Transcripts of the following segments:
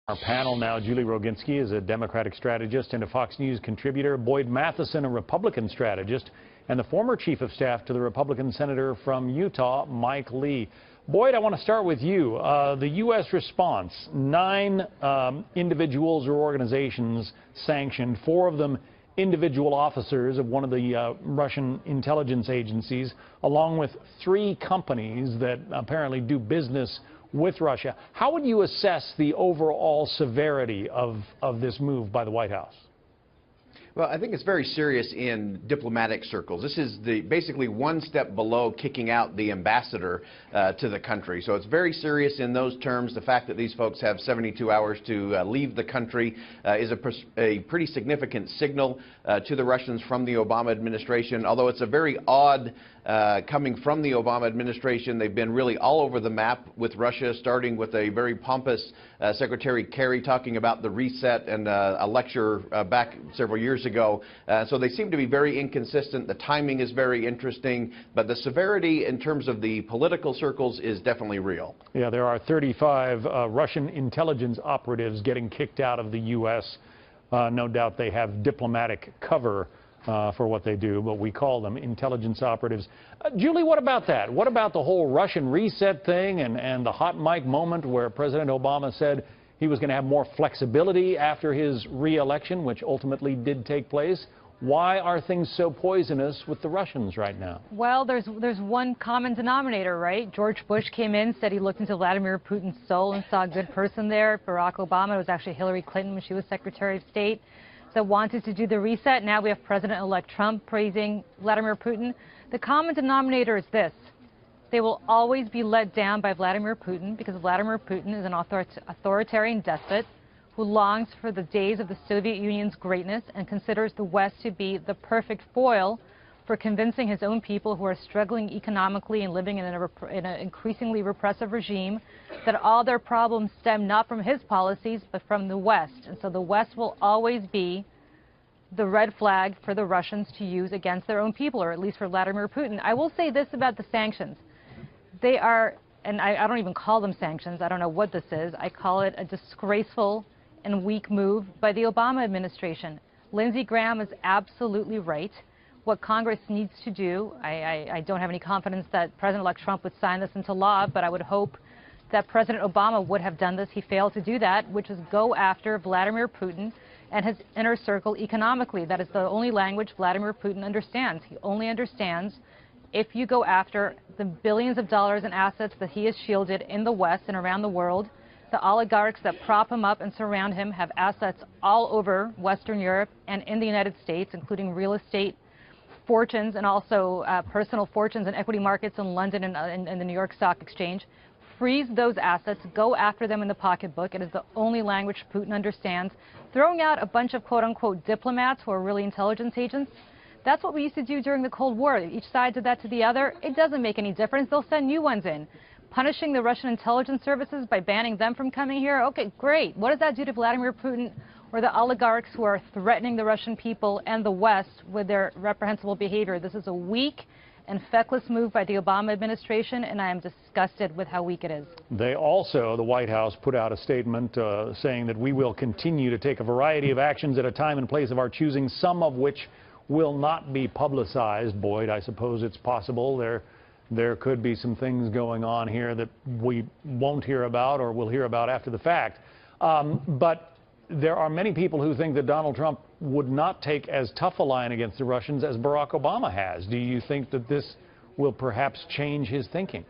Our panel now, Julie Roginsky is a Democratic strategist and a Fox News contributor, Boyd Matheson, a Republican strategist, and the former chief of staff to the Republican senator from Utah, Mike Lee. Boyd, I want to start with you. The U.S. response, 9 individuals or organizations sanctioned, 4 of them individual officers of one of the Russian intelligence agencies, along with 3 companies that apparently do business with Russia. How would you assess the overall severity of this move by the White House? Well, I think it's very serious in diplomatic circles. This is basically one step below kicking out the ambassador to the country. So it's very serious in those terms. The fact that these folks have 72 hours to leave the country is a pretty significant signal to the Russians from the Obama administration. Although it's a very odd coming from the Obama administration. They've been really all over the map with Russia, starting with a very pompous Secretary Kerry talking about the reset and a lecture back several years ago. So they seem to be very inconsistent. The timing is very interesting, but the severity in terms of the political circles is definitely real. Yeah, there are 35 Russian intelligence operatives getting kicked out of the U.S. No doubt they have diplomatic cover for what they do, but we call them intelligence operatives. Julie, what about that? What about the whole Russian reset thing and the hot mic moment where President Obama said he was going to have more flexibility after his re-election, which ultimately did take place? Why are things so poisonous with the Russians right now? Well, there's one common denominator, right? George Bush came in, said he looked into Vladimir Putin's soul and saw a good person there. Barack Obama, it was actually Hillary Clinton when she was Secretary of State, that wanted to do the reset. Now we have President-elect Trump praising Vladimir Putin. The common denominator is this: they will always be let down by Vladimir Putin, because Vladimir Putin is an authoritarian despot who longs for the days of the Soviet Union's greatness and considers the West to be the perfect foil for convincing his own people, who are struggling economically and living in an increasingly repressive regime, that all their problems stem not from his policies but from the West. And so the West will always be the red flag for the Russians to use against their own people, or at least for Vladimir Putin. I will say this about the sanctions. They are, and I don't even call them sanctions, I don't know what this is, I call it a disgraceful and weak move by the Obama administration. Lindsey Graham is absolutely right. What Congress needs to do, I don't have any confidence that President-elect Trump would sign this into law, but I would hope that President Obama would have done this. He failed to do that, which is go after Vladimir Putin and his inner circle economically. That is the only language Vladimir Putin understands. He only understands if you go after the billions of dollars in assets that he has shielded in the West and around the world. The oligarchs that prop him up and surround him have assets all over Western Europe and in the United States, including real estate fortunes and also personal fortunes in equity markets in London and the New York Stock Exchange. Freeze those assets, go after them in the pocketbook. It is the only language Putin understands. Throwing out a bunch of quote-unquote diplomats who are really intelligence agents, that's what we used to do during the Cold War. Each side did that to the other. It doesn't make any difference. They'll send new ones in. Punishing the Russian intelligence services by banning them from coming here? Okay, great. What does that do to Vladimir Putin or the oligarchs who are threatening the Russian people and the West with their reprehensible behavior? This is a weak and feckless move by the Obama administration, and I am disgusted with how weak it is. They also, the White House, put out a statement saying that we will continue to take a variety of actions at a time and place of our choosing, some of which will not be publicized. Boyd, I suppose it's possible there could be some things going on here that we won't hear about or we'll hear about after the fact. But there are many people who think that Donald Trump would not take as tough a line against the Russians as Barack Obama has. Do you think that this will perhaps change his thinking?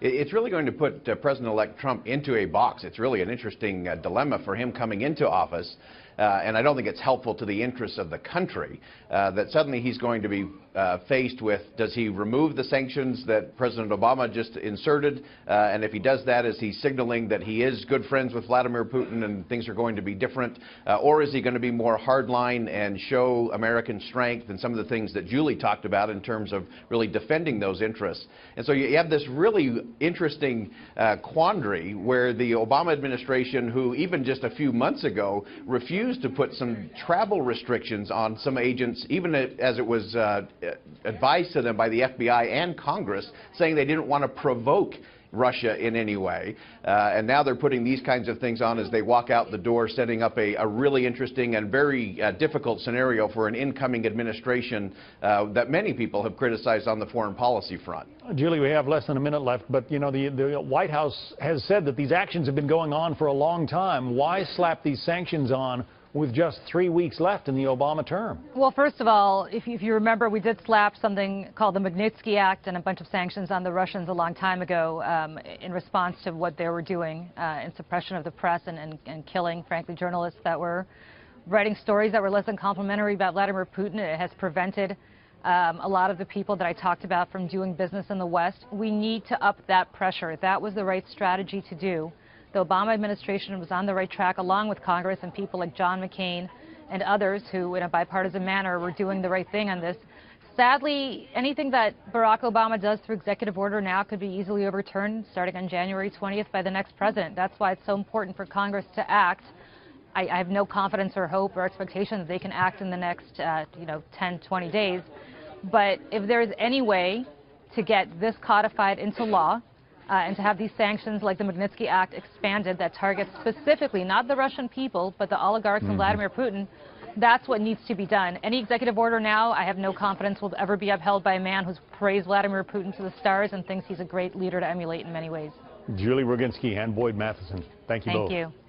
It's really going to put President-elect Trump into a box. It's really an interesting dilemma for him coming into office. And I don't think it's helpful to the interests of the country that suddenly he's going to be faced with, does he remove the sanctions that President Obama just inserted? And if he does that, is he signaling that he is good friends with Vladimir Putin and things are going to be different? Or is he going to be more hardline and show American strength and some of the things that Julie talked about in terms of really defending those interests? And so you have this really interesting quandary where the Obama administration, who even just a few months ago refused to put some travel restrictions on some agents, even as it was advised to them by the FBI and Congress, saying they didn't want to provoke Russia in any way. And now they're putting these kinds of things on as they walk out the door, setting up a really interesting and very difficult scenario for an incoming administration that many people have criticized on the foreign policy front. Julie, we have less than a minute left, but you know, the White House has said that these actions have been going on for a long time. Why slap these sanctions on with just 3 weeks left in the Obama term? Well, first of all, if you remember, we did slap something called the Magnitsky Act and a bunch of sanctions on the Russians a long time ago in response to what they were doing in suppression of the press and killing, frankly, journalists that were writing stories that were less than complimentary about Vladimir Putin. It has prevented a lot of the people that I talked about from doing business in the West. We need to up that pressure. That was the right strategy to do. The Obama administration was on the right track, along with Congress and people like John McCain and others who, in a bipartisan manner, were doing the right thing on this. Sadly, anything that Barack Obama does through executive order now could be easily overturned starting on January 20th by the next president. That's why it's so important for Congress to act. I have no confidence or hope or expectation that they can act in the next 10, 20 days. But if there's any way to get this codified into law, and to have these sanctions like the Magnitsky Act expanded that targets specifically not the Russian people, but the oligarchs and Vladimir Putin, that's what needs to be done. Any executive order now, I have no confidence will ever be upheld by a man who's praised Vladimir Putin to the stars and thinks he's a great leader to emulate in many ways. Julie Roginsky and Boyd Matheson, thank you both. Thank you.